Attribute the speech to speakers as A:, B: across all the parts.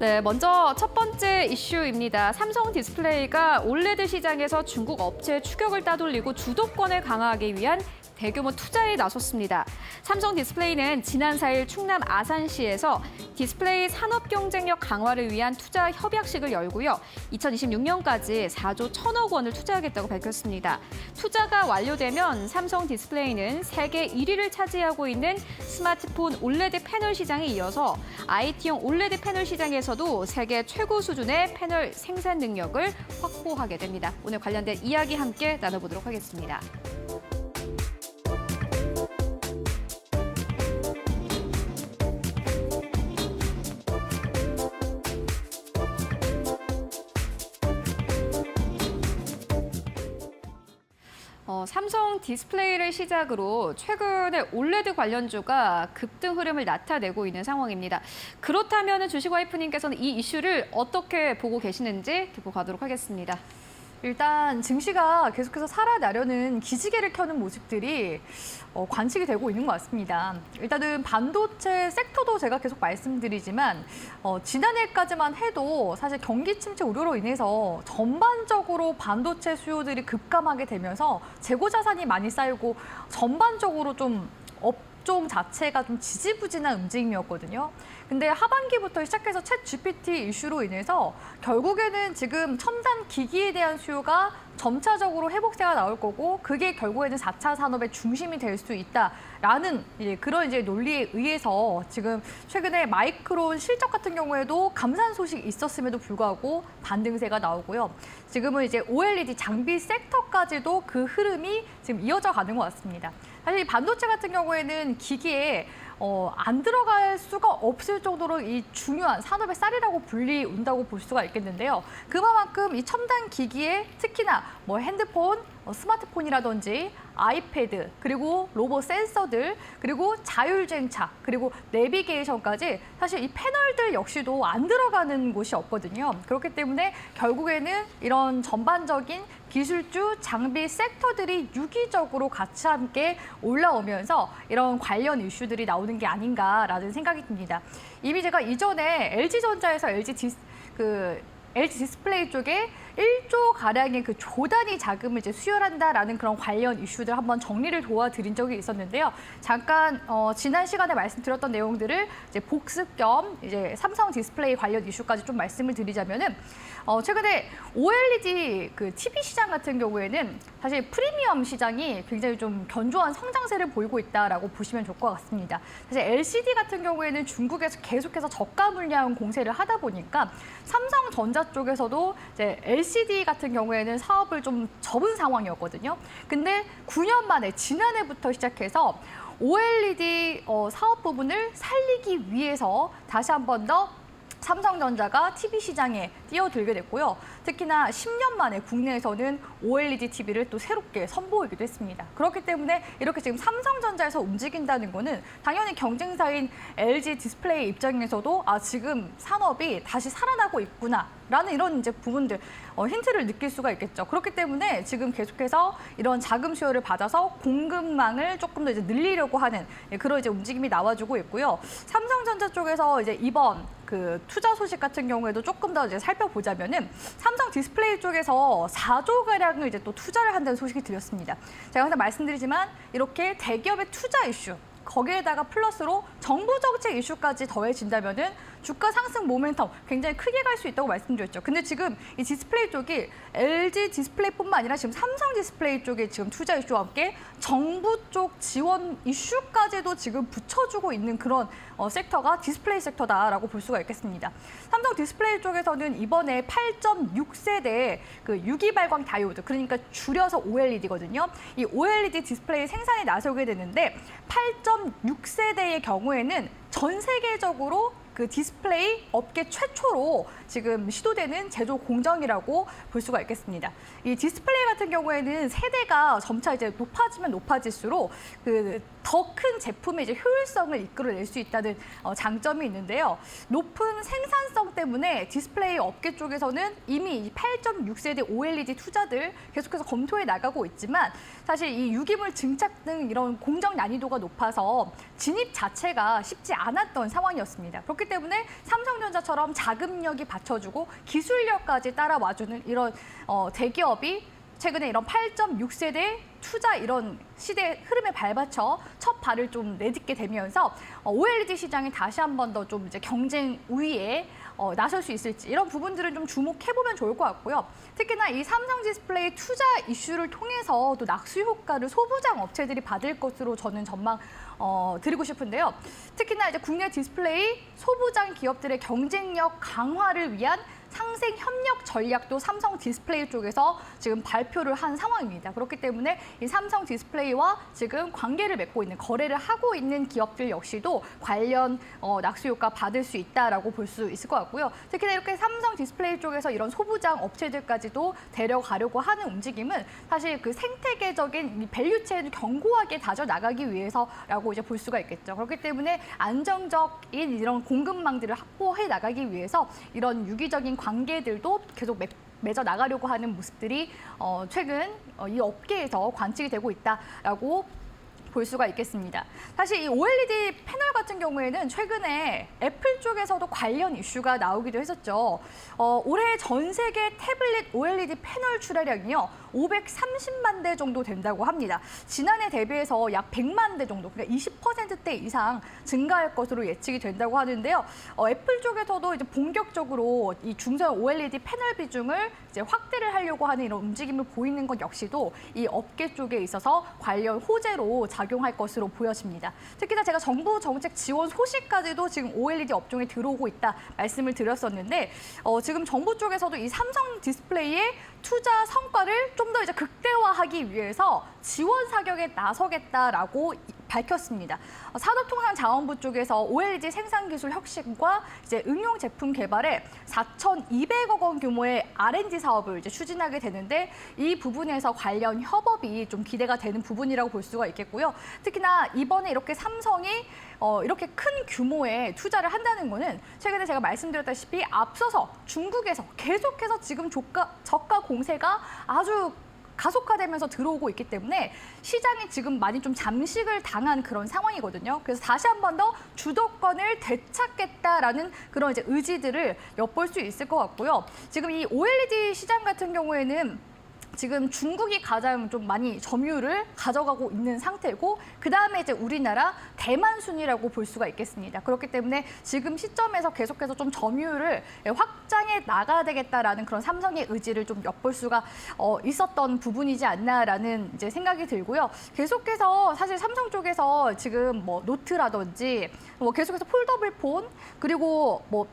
A: 네, 먼저 첫 번째 이슈입니다. 삼성 디스플레이가 올레드 시장에서 중국 업체의 추격을 따돌리고 주도권을 강화하기 위한 대규모 투자에 나섰습니다. 삼성 디스플레이는 지난 4일 충남 아산시에서 디스플레이 산업 경쟁력 강화를 위한 투자 협약식을 열고요. 2026년까지 4조 1천억 원을 투자하겠다고 밝혔습니다. 투자가 완료되면 삼성 디스플레이는 세계 1위를 차지하고 있는 스마트폰 올레드 패널 시장에 이어서 IT용 올레드 패널 시장에서도 세계 최고 수준의 패널 생산 능력을 확보하게 됩니다. 오늘 관련된 이야기 함께 나눠보도록 하겠습니다. 삼성 디스플레이를 시작으로 최근에 올레드 관련주가 급등 흐름을 나타내고 있는 상황입니다. 그렇다면 주식 와이프님께서는 이 이슈를 어떻게 보고 계시는지 듣고 가도록 하겠습니다.
B: 일단 증시가 계속해서 살아나려는 기지개를 켜는 모습들이 관측이 되고 있는 것 같습니다. 일단은 반도체 섹터도 제가 계속 말씀드리지만 지난해까지만 해도 사실 경기 침체 우려로 인해서 전반적으로 반도체 수요들이 급감하게 되면서 재고 자산이 많이 쌓이고 전반적으로 좀 업종 자체가 좀 지지부진한 움직임이었거든요. 근데 하반기부터 시작해서 챗 GPT 이슈로 인해서 결국에는 지금 첨단 기기에 대한 수요가 점차적으로 회복세가 나올 거고 그게 결국에는 4차 산업의 중심이 될 수 있다라는 그런 논리에 의해서 지금 최근에 마이크론 실적 같은 경우에도 감산 소식이 있었음에도 불구하고 반등세가 나오고요. 지금은 OLED 장비 섹터까지도 그 흐름이 지금 이어져 가는 것 같습니다. 사실 이 반도체 같은 경우에는 기기에 안 들어갈 수가 없을 정도로 이 중요한 산업의 쌀이라고 불리운다고 볼 수가 있겠는데요. 그만큼 이 첨단 기기에 특히나 핸드폰, 스마트폰이라든지 아이패드, 그리고 로봇 센서들, 그리고 자율주행차, 그리고 내비게이션까지 사실 이 패널들 역시도 안 들어가는 곳이 없거든요. 그렇기 때문에 결국에는 이런 전반적인 기술주, 장비 섹터들이 유기적으로 같이 함께 올라오면서 이런 관련 이슈들이 나오는 게 아닌가라는 생각이 듭니다. 이미 제가 이전에 LG전자에서 LG 디스플레이 쪽에 1조 가량의 그 조단위 자금을 수혈한다라는 그런 관련 이슈들 한번 정리를 도와드린 적이 있었는데요. 잠깐 지난 시간에 말씀드렸던 내용들을 복습 겸 삼성 디스플레이 관련 이슈까지 좀 말씀을 드리자면은 최근에 OLED 그 TV 시장 같은 경우에는 사실 프리미엄 시장이 굉장히 좀 견조한 성장세를 보이고 있다라고 보시면 좋을 것 같습니다. 사실 LCD 같은 경우에는 중국에서 계속해서 저가 물량 공세를 하다 보니까 삼성전자 쪽에서도 LCD 같은 경우에는 사업을 좀 접은 상황이었거든요. 근데 9년 만에 지난해부터 시작해서 OLED 사업 부분을 살리기 위해서 다시 한 번 더 삼성전자가 TV 시장에 뛰어들게 됐고요. 특히나 10년 만에 국내에서는 OLED TV를 또 새롭게 선보이기도 했습니다. 그렇기 때문에 이렇게 지금 삼성전자에서 움직인다는 거는 당연히 경쟁사인 LG 디스플레이 입장에서도 지금 산업이 다시 살아나고 있구나라는 이런 부분들 힌트를 느낄 수가 있겠죠. 그렇기 때문에 지금 계속해서 이런 자금 수요를 받아서 공급망을 조금 더 늘리려고 하는 그런 움직임이 나와주고 있고요. 삼성전자 쪽에서 이번 그 투자 소식 같은 경우에도 조금 더 살펴보자면은 삼성 디스플레이 쪽에서 4조 가량을 또 투자를 한다는 소식이 들렸습니다. 제가 항상 말씀드리지만 이렇게 대기업의 투자 이슈 거기에다가 플러스로 정부 정책 이슈까지 더해진다면은 주가 상승 모멘텀 굉장히 크게 갈 수 있다고 말씀드렸죠. 근데 지금 이 디스플레이 쪽이 LG 디스플레이뿐만 아니라 지금 삼성 디스플레이 쪽에 지금 투자 이슈와 함께 정부 쪽 지원 이슈까지도 지금 붙여주고 있는 그런 섹터가 디스플레이 섹터다라고 볼 수가 있겠습니다. 삼성 디스플레이 쪽에서는 이번에 8.6세대 그 유기 발광 다이오드, 그러니까 줄여서 OLED거든요. 이 OLED 디스플레이 생산에 나서게 되는데 8.6세대의 경우에는 전 세계적으로 그 디스플레이 업계 최초로 지금 시도되는 제조 공정이라고 볼 수가 있겠습니다. 이 디스플레이 같은 경우에는 세대가 점차 높아지면 높아질수록 그 더 큰 제품의 이제 효율성을 이끌어낼 수 있다는 장점이 있는데요. 높은 생산성 때문에 디스플레이 업계 쪽에서는 이미 8.6세대 OLED 투자들 계속해서 검토해 나가고 있지만 사실 이 유기물 증착 등 이런 공정 난이도가 높아서 진입 자체가 쉽지 않았던 상황이었습니다. 그렇기 때문에 삼성전자처럼 자금력이 받쳐주고 기술력까지 따라와주는 이런 대기업이 최근에 이런 8.6세대 투자 이런 시대 흐름에 발맞춰 첫 발을 좀 내딛게 되면서 OLED 시장이 다시 한 번 더 좀 이제 경쟁 우위에 나설 수 있을지 이런 부분들은 좀 주목해보면 좋을 것 같고요. 특히나 이 삼성 디스플레이 투자 이슈를 통해서 또 낙수 효과를 소부장 업체들이 받을 것으로 저는 전망 드리고 싶은데요. 특히나 이제 국내 디스플레이 소부장 기업들의 경쟁력 강화를 위한 상생 협력 전략도 삼성 디스플레이 쪽에서 지금 발표를 한 상황입니다. 그렇기 때문에 이 삼성 디스플레이와 지금 관계를 맺고 있는 거래를 하고 있는 기업들 역시도 관련 낙수 효과 받을 수 있다라고 볼 수 있을 것 같고요. 특히나 이렇게 삼성 디스플레이 쪽에서 이런 소부장 업체들까지도 데려가려고 하는 움직임은 사실 그 생태계적인 이 밸류체인을 견고하게 다져 나가기 위해서라고 이제 볼 수가 있겠죠. 그렇기 때문에 안정적인 이런 공급망들을 확보해 나가기 위해서 이런 유기적인 관계들도 계속 맺어 나가려고 하는 모습들이 최근 이 업계에서 관측이 되고 있다라고 볼 수가 있겠습니다. 사실 이 OLED 패널 같은 경우에는 최근에 애플 쪽에서도 관련 이슈가 나오기도 했었죠. 올해 전 세계 태블릿 OLED 패널 출하량이요. 530만 대 정도 된다고 합니다. 지난해 대비해서 약 100만 대 정도, 그러니까 20%대 이상 증가할 것으로 예측이 된다고 하는데요. 애플 쪽에서도 이제 본격적으로 이 중소형 OLED 패널 비중을 이제 확대를 하려고 하는 이런 움직임을 보이는 것 역시도 이 업계 쪽에 있어서 관련 호재로 작용할 것으로 보여집니다. 특히나 제가 정부 정책 지원 소식까지도 지금 OLED 업종에 들어오고 있다 말씀을 드렸었는데 지금 정부 쪽에서도 이 삼성 디스플레이의 투자 성과를 좀 더 이제 극대화하기 위해서 지원 사격에 나서겠다라고 밝혔습니다. 산업통상자원부 쪽에서 OLED 생산 기술 혁신과 이제 응용 제품 개발에 4,200억 원 규모의 R&D 사업을 이제 추진하게 되는데 이 부분에서 관련 협업이 좀 기대가 되는 부분이라고 볼 수가 있겠고요. 특히나 이번에 이렇게 삼성이 이렇게 큰 규모의 투자를 한다는 거는 최근에 제가 말씀드렸다시피 앞서서 중국에서 계속해서 지금 저가 공세가 아주 가속화되면서 들어오고 있기 때문에 시장이 지금 많이 좀 잠식을 당한 그런 상황이거든요. 그래서 다시 한 번 더 주도권을 되찾겠다라는 그런 이제 의지들을 엿볼 수 있을 것 같고요. 지금 이 OLED 시장 같은 경우에는 지금 중국이 가장 좀 많이 점유율을 가져가고 있는 상태고 그다음에 이제 우리나라 대만 순이라고 볼 수가 있겠습니다. 그렇기 때문에 지금 시점에서 계속해서 좀 점유율을 확장해 나가야 되겠다라는 그런 삼성의 의지를 좀 엿볼 수가 있었던 부분이지 않나라는 이제 생각이 들고요. 계속해서 사실 삼성 쪽에서 지금 뭐 노트라든지 뭐 계속해서 폴더블 폰 그리고 뭐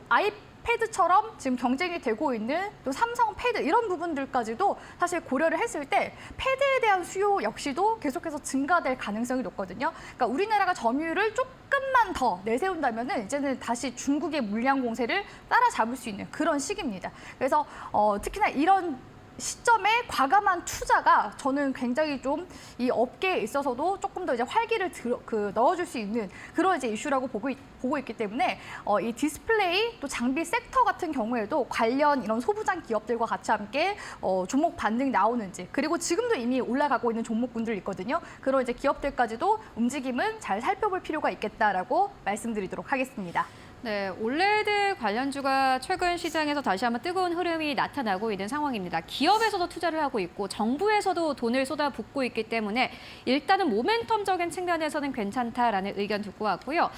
B: 패드처럼 지금 경쟁이 되고 있는 또 삼성 패드 이런 부분들까지도 사실 고려를 했을 때 패드에 대한 수요 역시도 계속해서 증가될 가능성이 높거든요. 그러니까 우리나라가 점유율을 조금만 더 내세운다면은 이제는 다시 중국의 물량 공세를 따라잡을 수 있는 그런 시기입니다. 그래서 특히나 이런 시점에 과감한 투자가 저는 굉장히 좀 이 업계에 있어서도 조금 더 이제 활기를 넣어줄 수 있는 그런 이제 이슈라고 보고 있기 때문에 이 디스플레이 또 장비 섹터 같은 경우에도 관련 이런 소부장 기업들과 같이 함께 종목 반등 나오는지 그리고 지금도 이미 올라가고 있는 종목군들 있거든요. 그런 이제 기업들까지도 움직임은 잘 살펴볼 필요가 있겠다라고 말씀드리도록 하겠습니다.
A: 네, OLED 관련주가 최근 시장에서 다시 한번 뜨거운 흐름이 나타나고 있는 상황입니다. 기업에서도 투자를 하고 있고 정부에서도 돈을 쏟아붓고 있기 때문에 일단은 모멘텀적인 측면에서는 괜찮다라는 의견 듣고 왔고요.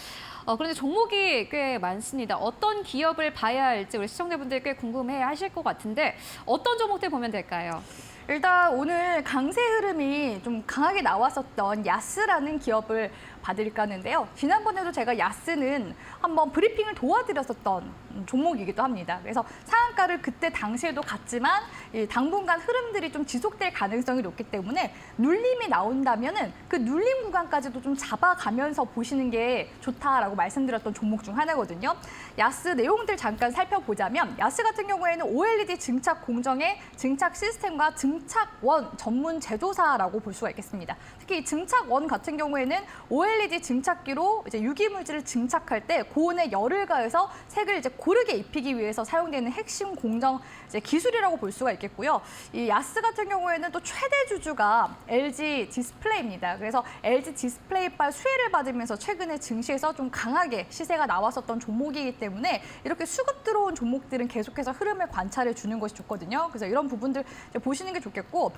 A: 그런데 종목이 꽤 많습니다. 어떤 기업을 봐야 할지 우리 시청자분들 꽤 궁금해 하실 것 같은데 어떤 종목들 보면 될까요?
B: 일단 오늘 강세 흐름이 좀 강하게 나왔었던 야스라는 기업을 받을까 하는데요. 지난번에도 제가 야스는 한번 브리핑을 도와드렸었던 종목이기도 합니다. 그래서 상한가를 그때 당시에도 갔지만 당분간 흐름들이 좀 지속될 가능성이 높기 때문에 눌림이 나온다면은 그 눌림 구간까지도 좀 잡아가면서 보시는 게 좋다라고 말씀드렸던 종목 중 하나거든요. 야스 내용들 잠깐 살펴보자면 야스 같은 경우에는 OLED 증착 공정의 증착 시스템과 증착원 전문 제조사라고 볼 수가 있겠습니다. 특히 이 증착원 같은 경우에는 OLED 증착기로 이제 유기물질을 증착할 때 고온에 열을 가해서 색을 이제 고르게 입히기 위해서 사용되는 핵심 공정 이제 기술이라고 볼 수가 있겠고요. 이 야스 같은 경우에는 또 최대 주주가 LG 디스플레이입니다. 그래서 LG 디스플레이발 수혜를 받으면서 최근에 증시에서 좀 강하게 시세가 나왔었던 종목이기 때문에 이렇게 수급 들어온 종목들은 계속해서 흐름을 관찰해 주는 것이 좋거든요. 그래서 이런 부분들 이제 보시는 게 좋겠고,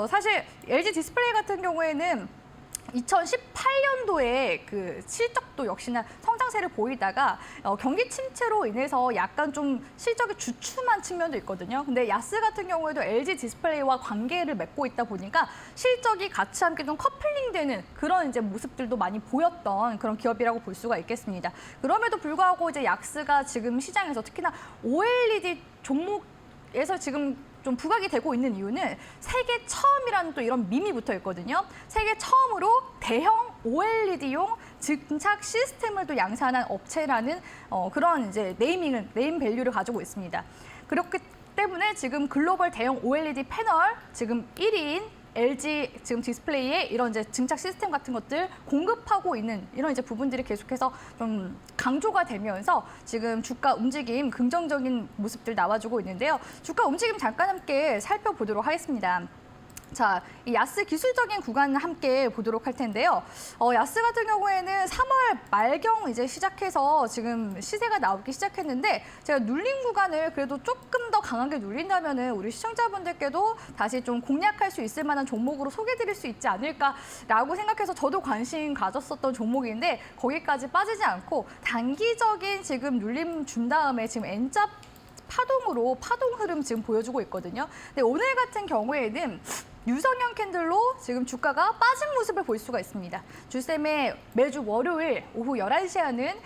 B: 사실 LG 디스플레이 같은 경우에는 2018년도에 그 실적도 역시나 성장세를 보이다가 경기 침체로 인해서 약간 좀 실적이 주춤한 측면도 있거든요. 근데 야스 같은 경우에도 LG 디스플레이와 관계를 맺고 있다 보니까 실적이 같이 함께 좀 커플링되는 그런 이제 모습들도 많이 보였던 그런 기업이라고 볼 수가 있겠습니다. 그럼에도 불구하고 이제 야스가 지금 시장에서 특히나 OLED 종목에서 지금 좀 부각이 되고 있는 이유는 세계 처음이라는 또 이런 밈이 붙어 있거든요. 세계 처음으로 대형 OLED용 증착 시스템을 또 양산한 업체라는 그런 이제 네임 밸류를 가지고 있습니다. 그렇기 때문에 지금 글로벌 대형 OLED 패널 지금 1위인 LG 지금 디스플레이에 이런 이제 증착 시스템 같은 것들 공급하고 있는 이런 이제 부분들이 계속해서 좀 강조가 되면서 지금 주가 움직임 긍정적인 모습들 나와주고 있는데요. 주가 움직임 잠깐 함께 살펴보도록 하겠습니다. 자, 이 야스 기술적인 구간 함께 보도록 할 텐데요. 야스 같은 경우에는 3월 말경 이제 시작해서 지금 시세가 나오기 시작했는데 제가 눌린 구간을 그래도 조금 더 강하게 눌린다면은 우리 시청자분들께도 다시 좀 공략할 수 있을 만한 종목으로 소개드릴 수 있지 않을까라고 생각해서 저도 관심 가졌었던 종목인데 거기까지 빠지지 않고 단기적인 지금 눌림 준 다음에 지금 N자 파동으로 파동 흐름 지금 보여주고 있거든요. 근데 오늘 같은 경우에는 유성형 캔들로 지금 주가가 빠진 모습을 볼 수가 있습니다. 주쌤의 매주 월요일 오후 11시에 하는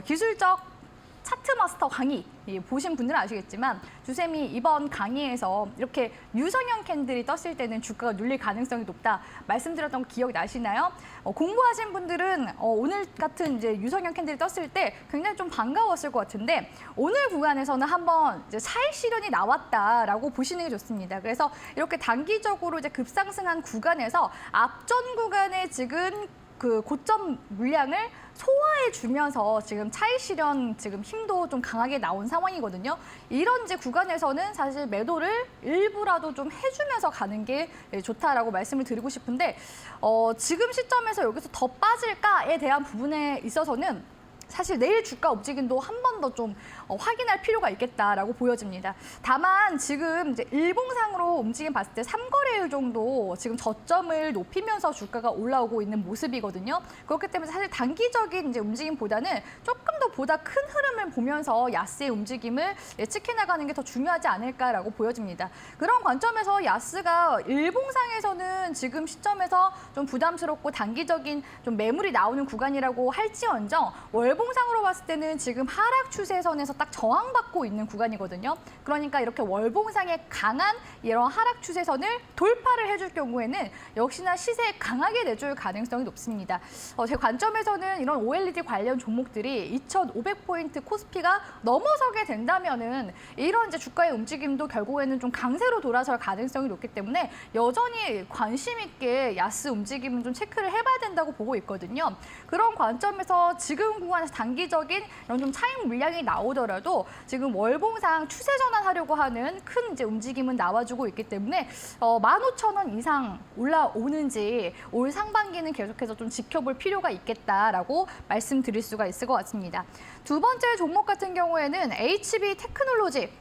B: 기술적 차트 마스터 강의 보신 분들은 아시겠지만 주쌤이 이번 강의에서 이렇게 유성형 캔들이 떴을 때는 주가가 눌릴 가능성이 높다 말씀드렸던 거 기억 나시나요? 공부하신 분들은 오늘 같은 이제 유성형 캔들이 떴을 때 굉장히 좀 반가웠을 것 같은데 오늘 구간에서는 한번 이제 차익 실현이 나왔다라고 보시는 게 좋습니다. 그래서 이렇게 단기적으로 이제 급상승한 구간에서 앞전 구간에 지금 그 고점 물량을 소화해 주면서 지금 차익 실현 지금 힘도 좀 강하게 나온 상황이거든요. 이런 이제 구간에서는 사실 매도를 일부라도 좀 해주면서 가는 게 좋다라고 말씀을 드리고 싶은데 지금 시점에서 여기서 더 빠질까에 대한 부분에 있어서는 사실 내일 주가 움직임도 한 번 더 좀 확인할 필요가 있겠다라고 보여집니다. 다만 지금 이제 일봉상으로 움직임 봤을 때 3거래일 정도 지금 저점을 높이면서 주가가 올라오고 있는 모습이거든요. 그렇기 때문에 사실 단기적인 이제 움직임보다는 조금 더 보다 큰 흐름을 보면서 야스의 움직임을 예측해 나가는 게 더 중요하지 않을까라고 보여집니다. 그런 관점에서 야스가 일봉상에서는 지금 시점에서 좀 부담스럽고 단기적인 좀 매물이 나오는 구간이라고 할지언정 월봉상으로 봤을 때는 지금 하락 추세선에서 딱 저항받고 있는 구간이거든요. 그러니까 이렇게 월봉상에 강한 이런 하락 추세선을 돌파를 해줄 경우에는 역시나 시세에 강하게 내줄 가능성이 높습니다. 제 관점에서는 이런 OLED 관련 종목들이 2,500포인트 코스피가 넘어서게 된다면은 이런 이제 주가의 움직임도 결국에는 좀 강세로 돌아설 가능성이 높기 때문에 여전히 관심 있게 야스 움직임은 좀 체크를 해봐야 된다고 보고 있거든요. 그런 관점에서 지금 구간에서 단기적인 이런 좀 차익 물량이 나오더라도 지금 월봉상 추세 전환하려고 하는 큰 이제 움직임은 나와주고 있기 때문에 15,000원 이상 올라오는지 올 상반기는 계속해서 좀 지켜볼 필요가 있겠다라고 말씀드릴 수가 있을 것 같습니다. 두 번째 종목 같은 경우에는 HB 테크놀로지.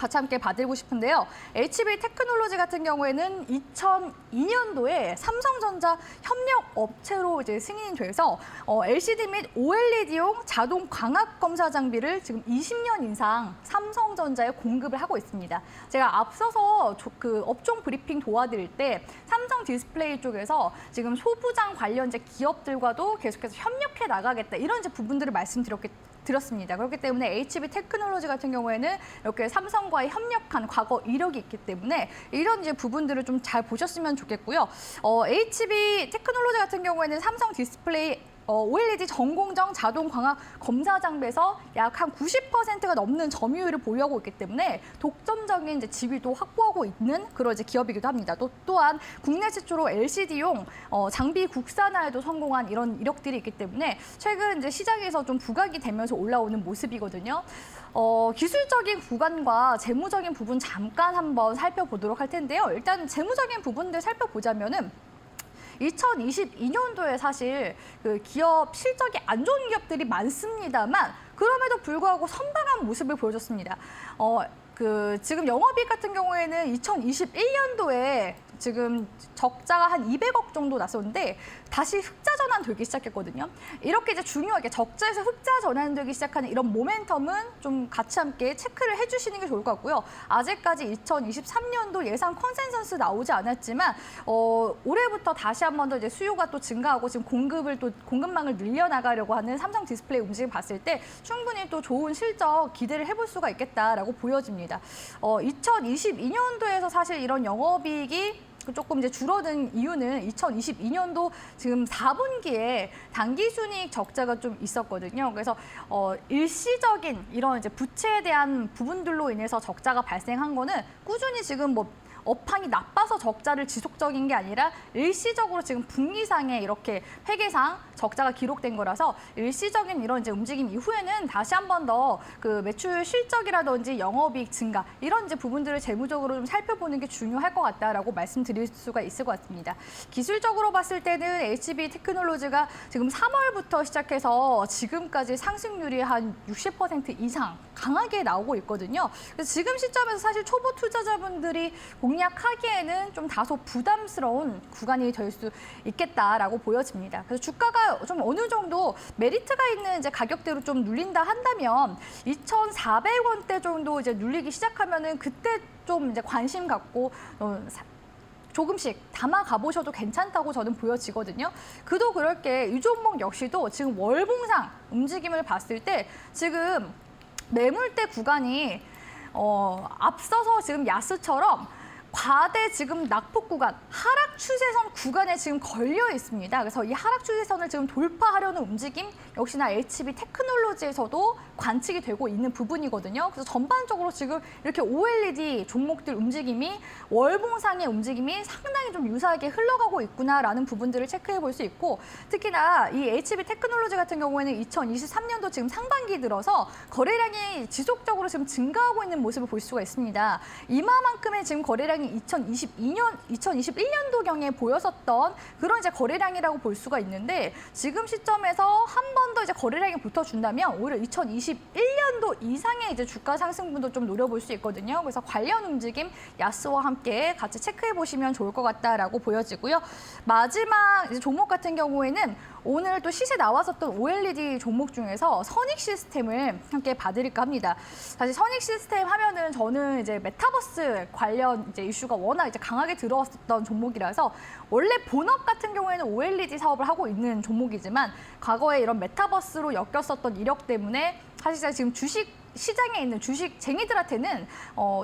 B: 같이 함께 봐드리고 싶은데요. HB 테크놀로지 같은 경우에는 2002년도에 삼성전자 협력 업체로 이제 승인이 돼서 LCD 및 OLED용 자동 광학 검사 장비를 지금 20년 이상 삼성전자에 공급을 하고 있습니다. 제가 앞서서 그 업종 브리핑 도와드릴 때 삼성 디스플레이 쪽에서 지금 소부장 관련 이제 기업들과도 계속해서 협력해 나가겠다 이런 이제 부분들을 드렸습니다. 그렇기 때문에 HB 테크놀로지 같은 경우에는 이렇게 삼성과의 협력한 과거 이력이 있기 때문에 이런 이제 부분들을 좀 잘 보셨으면 좋겠고요. HB 테크놀로지 같은 경우에는 삼성 디스플레이 OLED 전공정 자동 광학 검사 장비에서 약 한 90%가 넘는 점유율을 보유하고 있기 때문에 독점적인 이제 지위도 확보하고 있는 그런 이제 기업이기도 합니다. 또한 국내 최초로 LCD용 장비 국산화에도 성공한 이런 이력들이 있기 때문에 최근 이제 시장에서 좀 부각이 되면서 올라오는 모습이거든요. 기술적인 구간과 재무적인 부분 잠깐 한번 살펴보도록 할 텐데요. 일단 재무적인 부분들 살펴보자면은 2022년도에 사실 그 기업 실적이 안 좋은 기업들이 많습니다만 그럼에도 불구하고 선방한 모습을 보여줬습니다. 지금 영업이익 같은 경우에는 2021년도에 지금 적자가 한 200억 정도 났었는데 다시 흑자 전환되기 시작했거든요. 이렇게 이제 중요하게 적자에서 흑자 전환되기 시작하는 이런 모멘텀은 좀 같이 함께 체크를 해주시는 게 좋을 것 같고요. 아직까지 2023년도 예상 컨센서스 나오지 않았지만 올해부터 다시 한 번 더 이제 수요가 또 증가하고 지금 공급망을 늘려나가려고 하는 삼성 디스플레이 움직임 봤을 때 충분히 또 좋은 실적 기대를 해볼 수가 있겠다라고 보여집니다. 2022년도에서 사실 이런 영업이익이 조금 이제 줄어든 이유는 2022년도 지금 4분기에 당기순이익 적자가 좀 있었거든요. 그래서 일시적인 이런 이제 부채에 대한 부분들로 인해서 적자가 발생한 거는 꾸준히 지금 뭐 업황이 나빠서 적자를 지속적인 게 아니라 일시적으로 지금 분기상에 이렇게 회계상 적자가 기록된 거라서 일시적인 이런 이제 움직임 이후에는 다시 한 번 더 그 매출 실적이라든지 영업이익 증가 이런 이제 부분들을 재무적으로 좀 살펴보는 게 중요할 것 같다라고 말씀드릴 수가 있을 것 같습니다. 기술적으로 봤을 때는 HB 테크놀로지가 지금 3월부터 시작해서 지금까지 상승률이 한 60% 이상 강하게 나오고 있거든요. 그래서 지금 시점에서 사실 초보 투자자분들이 공략하기에는 좀 다소 부담스러운 구간이 될 수 있겠다라고 보여집니다. 그래서 주가가 좀 어느 정도 메리트가 있는 이제 가격대로 좀 눌린다 한다면 2,400원대 정도 이제 눌리기 시작하면은 그때 좀 이제 관심 갖고 조금씩 담아 가보셔도 괜찮다고 저는 보여지거든요. 그도 그럴 게 이 종목 역시도 지금 월봉상 움직임을 봤을 때 지금 매물대 구간이 앞서서 지금 야스처럼 과대 지금 낙폭 구간, 하락 추세선 구간에 지금 걸려 있습니다. 그래서 이 하락 추세선을 지금 돌파하려는 움직임 역시나 HB 테크놀로지에서도 관측이 되고 있는 부분이거든요. 그래서 전반적으로 지금 이렇게 OLED 종목들 움직임이 월봉상의 움직임이 상당히 좀 유사하게 흘러가고 있구나라는 부분들을 체크해 볼 수 있고 특히나 이 HB 테크놀로지 같은 경우에는 2023년도 지금 상반기 들어서 거래량이 지속적으로 지금 증가하고 있는 모습을 볼 수가 있습니다. 이마만큼의 지금 거래량이 2021년도경에 보였었던 그런 이제 거래량이라고 볼 수가 있는데 지금 시점에서 한 번 더 이제 거래량이 붙어준다면 오히려 2021년도 이상의 이제 주가 상승분도 좀 노려볼 수 있거든요. 그래서 관련 움직임 야스와 함께 같이 체크해 보시면 좋을 것 같다라고 보여지고요. 마지막 이제 종목 같은 경우에는 오늘 또 시세 나왔었던 OLED 종목 중에서 선익 시스템을 함께 봐드릴까 합니다. 사실 선익 시스템 하면은 저는 이제 메타버스 관련 이제 이슈가 워낙 이제 강하게 들어왔었던 종목이라서 원래 본업 같은 경우에는 OLED 사업을 하고 있는 종목이지만 과거에 이런 메타버스로 엮였었던 이력 때문에 사실상 지금 주식 시장에 있는 주식쟁이들한테는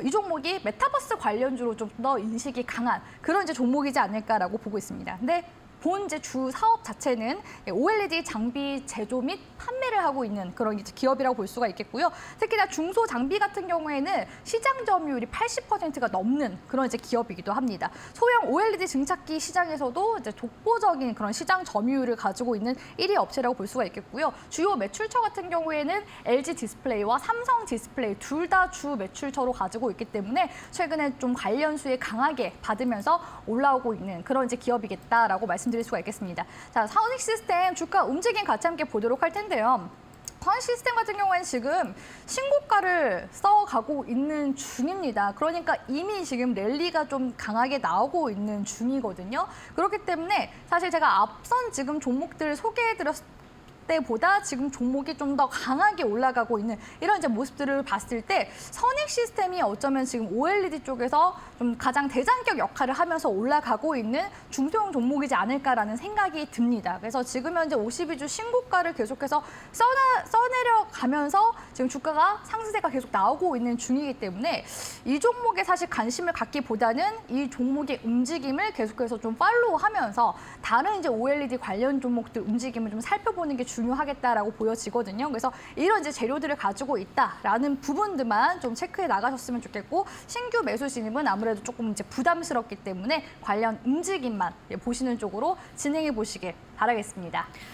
B: 이 종목이 메타버스 관련주로 좀 더 인식이 강한 그런 이제 종목이지 않을까라고 보고 있습니다. 근데 본 이제 주 사업 자체는 OLED 장비 제조 및 판매를 하고 있는 그런 이제 기업이라고 볼 수가 있겠고요. 특히나 중소 장비 같은 경우에는 시장 점유율이 80%가 넘는 그런 이제 기업이기도 합니다. 소형 OLED 증착기 시장에서도 이제 독보적인 그런 시장 점유율을 가지고 있는 1위 업체라고 볼 수가 있겠고요. 주요 매출처 같은 경우에는 LG 디스플레이와 삼성 디스플레이 둘 다 주 매출처로 가지고 있기 때문에 최근에 좀 관련 수에 강하게 받으면서 올라오고 있는 그런 이제 기업이겠다라고 말씀드릴 수가 있겠습니다. 자, 선익 시스템 주가 움직임 같이 함께 보도록 할 텐데요. 선 시스템 같은 경우에는 지금 신고가를 써가고 있는 중입니다. 그러니까 이미 지금 랠리가 좀 강하게 나오고 있는 중이거든요. 그렇기 때문에 사실 제가 앞선 지금 종목들을 소개해드렸을 때보다 지금 종목이 좀 더 강하게 올라가고 있는 이런 이제 모습들을 봤을 때 선익 시스템이 어쩌면 지금 OLED 쪽에서 좀 가장 대장격 역할을 하면서 올라가고 있는 중소형 종목이지 않을까라는 생각이 듭니다. 그래서 지금 현재 52주 신고가를 계속해서 써내려가면서 지금 주가가 상승세가 계속 나오고 있는 중이기 때문에 이 종목에 사실 관심을 갖기보다는 이 종목의 움직임을 계속해서 좀 팔로우하면서 다른 이제 OLED 관련 종목들 움직임을 좀 살펴보는 게 중요하겠다라고 보여지거든요. 그래서 이런 이제 재료들을 가지고 있다라는 부분들만 좀 체크해 나가셨으면 좋겠고 신규 매수 진입은 아무래도 조금 이제 부담스럽기 때문에 관련 움직임만 보시는 쪽으로 진행해 보시길 바라겠습니다.